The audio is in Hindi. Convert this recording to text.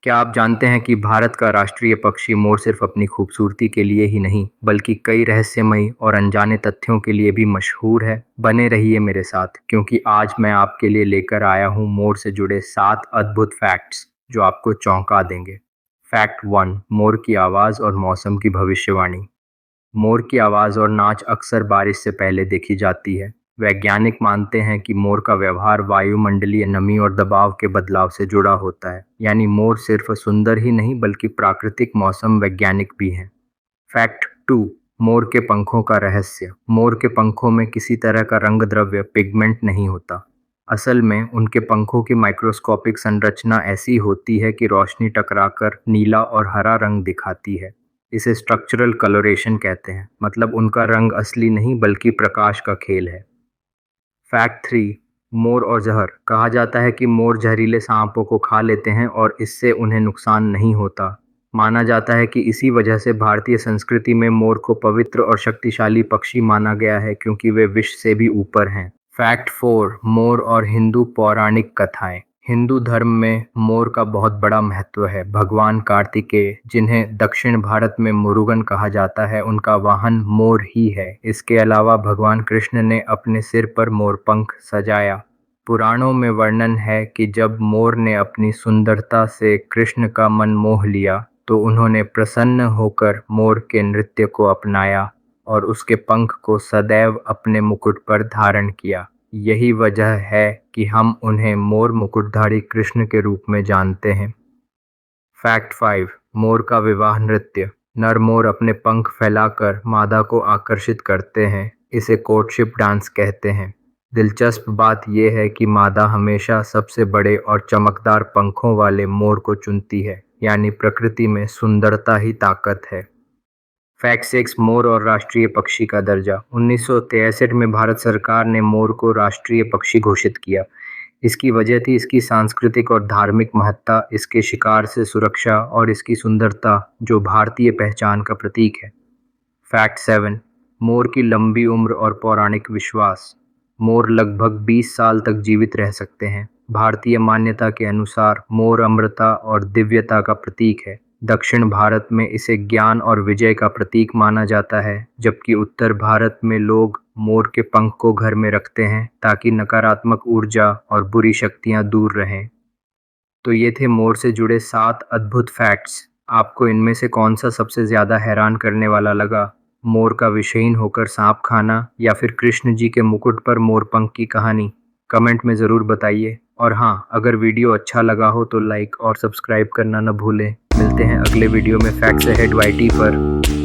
क्या आप जानते हैं कि भारत का राष्ट्रीय पक्षी मोर सिर्फ अपनी खूबसूरती के लिए ही नहीं, बल्कि कई रहस्यमयी और अनजाने तथ्यों के लिए भी मशहूर है? बने रहिए मेरे साथ, क्योंकि आज मैं आपके लिए लेकर आया हूँ मोर से जुड़े 7 अद्भुत फैक्ट्स जो आपको चौंका देंगे। फैक्ट 1, मोर की आवाज़ और मौसम की भविष्यवाणी। मोर की आवाज़ और नाच अक्सर बारिश से पहले देखी जाती है। वैज्ञानिक मानते हैं कि मोर का व्यवहार वायुमंडलीय नमी और दबाव के बदलाव से जुड़ा होता है। यानी मोर सिर्फ सुंदर ही नहीं बल्कि प्राकृतिक मौसम वैज्ञानिक भी हैं। फैक्ट 2, मोर के पंखों का रहस्य। मोर के पंखों में किसी तरह का रंग द्रव्य पिगमेंट नहीं होता। असल में उनके पंखों की माइक्रोस्कोपिक संरचना ऐसी होती है कि रोशनी टकराकर नीला और हरा रंग दिखाती है। इसे स्ट्रक्चरल कलोरेशन कहते हैं, मतलब उनका रंग असली नहीं बल्कि प्रकाश का खेल है। फैक्ट 3, मोर और जहर। कहा जाता है कि मोर जहरीले सांपों को खा लेते हैं और इससे उन्हें नुकसान नहीं होता। माना जाता है कि इसी वजह से भारतीय संस्कृति में मोर को पवित्र और शक्तिशाली पक्षी माना गया है, क्योंकि वे विष से भी ऊपर हैं। फैक्ट 4, मोर और हिंदू पौराणिक कथाएं। हिंदू धर्म में मोर का बहुत बड़ा महत्व है। भगवान कार्तिकेय, जिन्हें दक्षिण भारत में मुरुगन कहा जाता है, उनका वाहन मोर ही है। इसके अलावा भगवान कृष्ण ने अपने सिर पर मोरपंख सजाया। पुराणों में वर्णन है कि जब मोर ने अपनी सुंदरता से कृष्ण का मन मोह लिया तो उन्होंने प्रसन्न होकर मोर के नृत्य को अपनाया और उसके पंख को सदैव अपने मुकुट पर धारण किया। यही वजह है कि हम उन्हें मोर मुकुटधारी कृष्ण के रूप में जानते हैं। फैक्ट 5, मोर का विवाह नृत्य। नर मोर अपने पंख फैलाकर मादा को आकर्षित करते हैं। इसे कोर्टशिप डांस कहते हैं। दिलचस्प बात यह है कि मादा हमेशा सबसे बड़े और चमकदार पंखों वाले मोर को चुनती है, यानी प्रकृति में सुंदरता ही ताकत है। फैक्ट 6, मोर और राष्ट्रीय पक्षी का दर्जा। 1963 में भारत सरकार ने मोर को राष्ट्रीय पक्षी घोषित किया। इसकी वजह थी इसकी सांस्कृतिक और धार्मिक महत्ता, इसके शिकार से सुरक्षा और इसकी सुंदरता जो भारतीय पहचान का प्रतीक है। फैक्ट 7, मोर की लंबी उम्र और पौराणिक विश्वास। मोर लगभग 20 साल तक जीवित रह सकते हैं। भारतीय मान्यता के अनुसार मोर अमरता और दिव्यता का प्रतीक है। दक्षिण भारत में इसे ज्ञान और विजय का प्रतीक माना जाता है, जबकि उत्तर भारत में लोग मोर के पंख को घर में रखते हैं ताकि नकारात्मक ऊर्जा और बुरी शक्तियां दूर रहें। तो ये थे मोर से जुड़े 7 अद्भुत फैक्ट्स। आपको इनमें से कौन सा सबसे ज़्यादा हैरान करने वाला लगा? मोर का विषहीन होकर सांप खाना या फिर कृष्ण जी के मुकुट पर मोरपंख की कहानी? कमेंट में ज़रूर बताइए। और हाँ, अगर वीडियो अच्छा लगा हो तो लाइक और सब्सक्राइब करना न भूलें। मिलते हैं अगले वीडियो में फैक्ट्स अहेड YT पर।